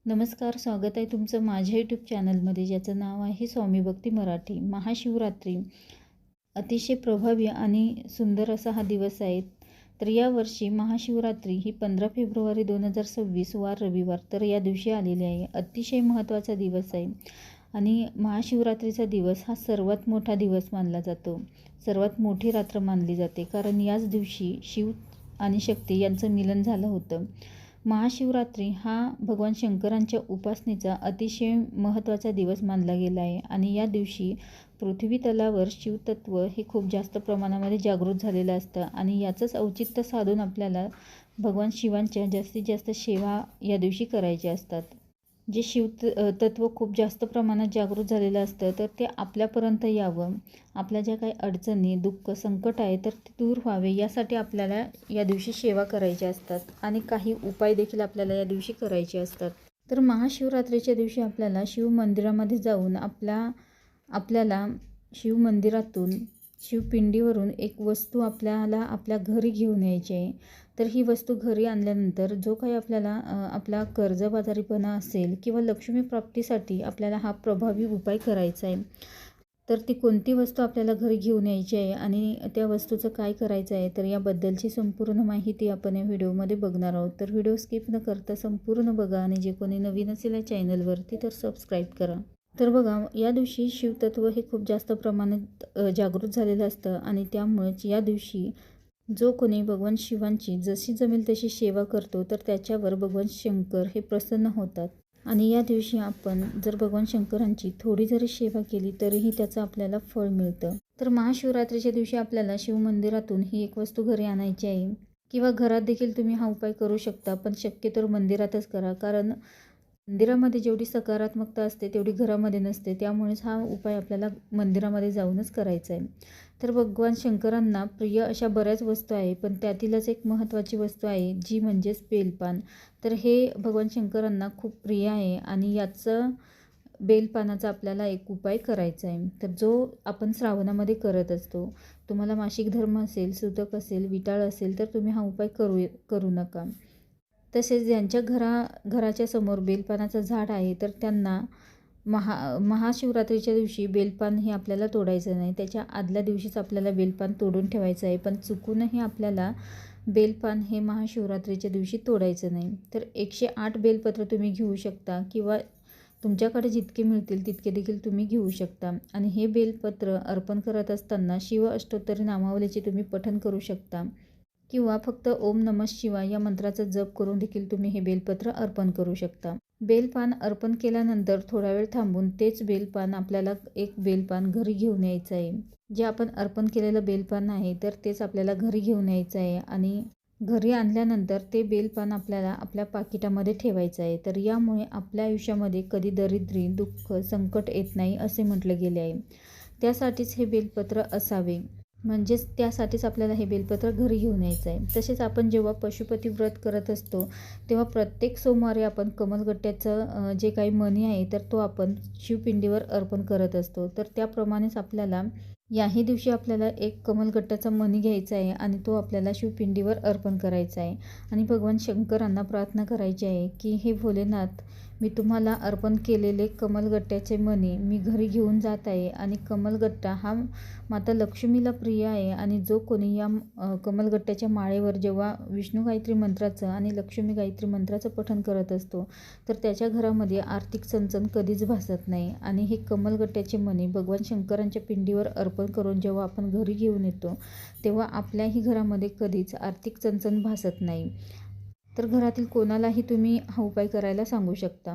नमस्कार, स्वागत आहे तुमचं माझ्या यूट्यूब चॅनलमध्ये, ज्याचं नाव आहे स्वामी भक्ती मराठी. महाशिवरात्री अतिशय प्रभावी आणि सुंदर असा हा दिवस आहे. तर यावर्षी महाशिवरात्री ही 15 फेब्रुवारी 2026 वार रविवार तर या दिवशी आलेली आहे. अतिशय महत्त्वाचा दिवस आहे आणि महाशिवरात्रीचा दिवस हा सर्वात मोठा दिवस मानला जातो. सर्वात मोठी रात्र मानली जाते, कारण याच दिवशी शिव आणि शक्ती यांचं मिलन झालं होतं. महाशिवरात्री हा भगवान शंकरांच्या उपासनेचा अतिशय महत्त्वाचा दिवस मानला गेला आहे आणि या दिवशी पृथ्वी तलावर शिवतत्व हे खूप जास्त प्रमाणामध्ये जागृत झालेलं असतं आणि याचंच औचित्य साधून आपल्याला भगवान शिवांच्या जास्तीत जास्त सेवा या दिवशी करायच्या असतात. जे तत्व खूप जास्त प्रमाणात जागृत झालेलं असतं, तर ते आपल्यापर्यंत यावं, आपल्या ज्या काही अडचणी, दुःख, संकट आहे तर ते दूर व्हावे यासाठी आपल्याला या दिवशी सेवा करायच्या असतात आणि काही उपाय देखील आपल्याला या दिवशी करायचे असतात. तर महाशिवरात्रीच्या दिवशी आपल्याला शिव मंदिरामध्ये जाऊन आपल्याला शिव मंदिरातून शिवपिंडीवरून एक वस्तू आपल्याला आपल्या घरी घेऊन यायची आहे. तर ही वस्तू घरी आणल्यानंतर जो काही आपल्याला आपला कर्जबाजारीपणा असेल किंवा लक्ष्मी प्राप्तीसाठी आपल्याला हा प्रभावी उपाय करायचा आहे. तर ती कोणती वस्तू आपल्याला घरी घेऊन यायची आहे आणि त्या वस्तूचं काय करायचं आहे, तर याबद्दलची संपूर्ण माहिती आपण या व्हिडिओमध्ये बघणार आहोत. तर व्हिडिओ स्किप न करता संपूर्ण बघा आणि जे कोणी नवीन असेल या चॅनलवरती तर सबस्क्राईब करा. तर बघा, या दिवशी शिवतत्व हे खूप जास्त प्रमाणात जागृत झालेलं असतं आणि त्यामुळेच या दिवशी जो कोणी भगवान शिवांची जशी जमेल तशी सेवा करतो, तर त्याच्यावर भगवान शंकर हे प्रसन्न होतात आणि या दिवशी आपण जर भगवान शंकरांची थोडी जरी सेवा केली तरीही त्याचं आपल्याला फळ मिळतं. तर महाशिवरात्रीच्या दिवशी आपल्याला शिवमंदिरातून ही एक वस्तू घरी आणायची आहे किंवा घरात देखील तुम्ही हा उपाय करू शकता, पण शक्यतो मंदिरातच करा, कारण मंदिरामध्ये जेवढी सकारात्मकता असते तेवढी घरामध्ये नसते. त्यामुळेच हा उपाय आपल्याला मंदिरामध्ये जाऊनच करायचा आहे. तर भगवान शंकरांना प्रिय अशा बऱ्याच वस्तू आहे, पण त्यातीलच एक महत्त्वाची वस्तू आहे जी म्हणजेच बेलपान. तर हे भगवान शंकरांना खूप प्रिय आहे आणि याचं बेलपानाचा आपल्याला एक उपाय करायचा आहे. तर जो आपण श्रावणामध्ये करत असतो. तुम्हाला मासिक धर्म असेल, सुतक असेल, विटाळ असेल तर तुम्ही हा उपाय करू नका. तसेच ज्यांच्या घराच्या समोर बेलपानाचं झाड आहे तर त्यांना महाशिवरात्रीच्या दिवशी बेलपान हे आपल्याला तोडायचं नाही. त्याच्या आदल्या दिवशीच आपल्याला बेलपान तोडून ठेवायचं आहे, पण चुकूनही आपल्याला बेलपान हे महाशिवरात्रीच्या दिवशी तोडायचं नाही. तर 108 बेलपत्र तुम्ही घेऊ शकता किंवा तुमच्याकडे जितके मिळतील तितके देखील तुम्ही घेऊ शकता आणि हे बेलपत्र अर्पण करत असताना शिव अष्टोत्तरी नामावलीचे तुम्ही पठण करू शकता किंवा फक्त ओम नमः शिवाय या मंत्राचा जप करून देखील तुम्ही हे बेलपत्र अर्पण करू शकता. बेलपान अर्पण केल्यानंतर थोडा वेळ थांबून तेच बेलपान आपल्याला एक बेलपान घरी घेऊन यायचं आहे. जे आपण अर्पण केलेलं बेलपान आहे तर तेच आपल्याला घरी घेऊन यायचं आहे आणि घरी आणल्यानंतर ते बेलपान आपल्याला आपल्या पाकिटामध्ये ठेवायचं आहे. तर यामुळे आपल्या आयुष्यामध्ये कधी दरिद्री, दुःख, संकट येत नाही असे म्हटले गेले आहे. त्यासाठीच हे बेलपत्र असावे, म्हणजेच त्यासाठीच आपल्याला हे बेलपत्र घरी घेऊन यायचं आहे. तसेच आपण जेव्हा पशुपती व्रत करत असतो तेव्हा प्रत्येक सोमवारी आपण कमलगट्ट्याचं जे काही मणी आहे तर तो आपण शिवपिंडीवर अर्पण करत असतो. तर त्याप्रमाणेच आपल्याला याही दिवशी आपल्याला एक कमलगट्ट्याचा मणी घ्यायचा आहे आणि तो आपल्याला शिवपिंडीवर अर्पण करायचा आहे आणि भगवान शंकरांना प्रार्थना करायची आहे की हे भोलेनाथ, मी तुम्हाला अर्पण केलेले कमलगट्ट्याचे मणी मी घरी घेऊन जात आहे आणि कमलगट्टा हा माता लक्ष्मीला प्रिय आहे आणि जो कोणी या कमलगट्ट्याच्या माळेवर जेव्हा विष्णू गायत्री मंत्राचं आणि लक्ष्मी गायत्री मंत्राचं पठण करत असतो तर त्याच्या घरामध्ये आर्थिक चणचण कधीच भासत नाही. आणि हे कमलगट्ट्याचे मणी भगवान शंकरांच्या पिंडीवर अर्पण करून जेव्हा आपण घरी घेऊन येतो तेव्हा आपल्याही घरामध्ये कधीच आर्थिक चणचण भासत नाही. तर घरातील कोणालाही तुम्ही हा उपाय करायला सांगू शकता.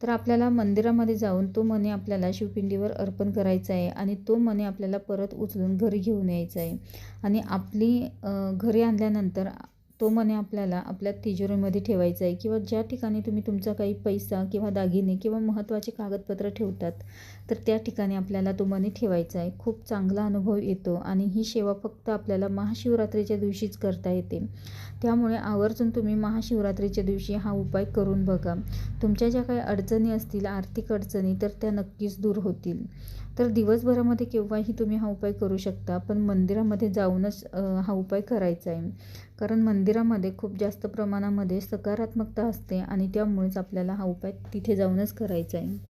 तर आपल्याला मंदिरामध्ये जाऊन तो मणी आपल्याला शिवपिंडीवर अर्पण करायचा आहे आणि तो मणी आपल्याला परत उचलून घरी घेऊन यायचा आहे आणि आपली घरी आणल्यानंतर तो मणी आपल्याला आपल्या तिजोरीमध्ये ठेवायचा आहे किंवा ज्या ठिकाणी तुम्ही तुमचा काही पैसा किंवा दागिने किंवा महत्त्वाचे कागदपत्र ठेवतात तर त्या ठिकाणी आपल्याला तो मणी ठेवायचा आहे. खूप चांगला अनुभव येतो आणि ही सेवा फक्त आपल्याला महाशिवरात्रीच्या दिवशीच करता येते. त्यामुळे आवर्जून तुम्ही महाशिवरात्रीच्या दिवशी हा उपाय करून बघा. तुमच्या ज्या काही अडचणी असतील, आर्थिक अडचणी, तर त्या नक्कीच दूर होतील. तर दिवसभरामध्ये केव्हाही तुम्ही हा उपाय करू शकता, पण मंदिरामध्ये जाऊनच हा उपाय करायचा आहे. कारण मंदिरामध्ये खूप जास्त प्रमाणामध्ये सकारात्मकता असते आणि त्यामुळेच आपल्याला हा उपाय तिथे जाऊनच करायचा आहे.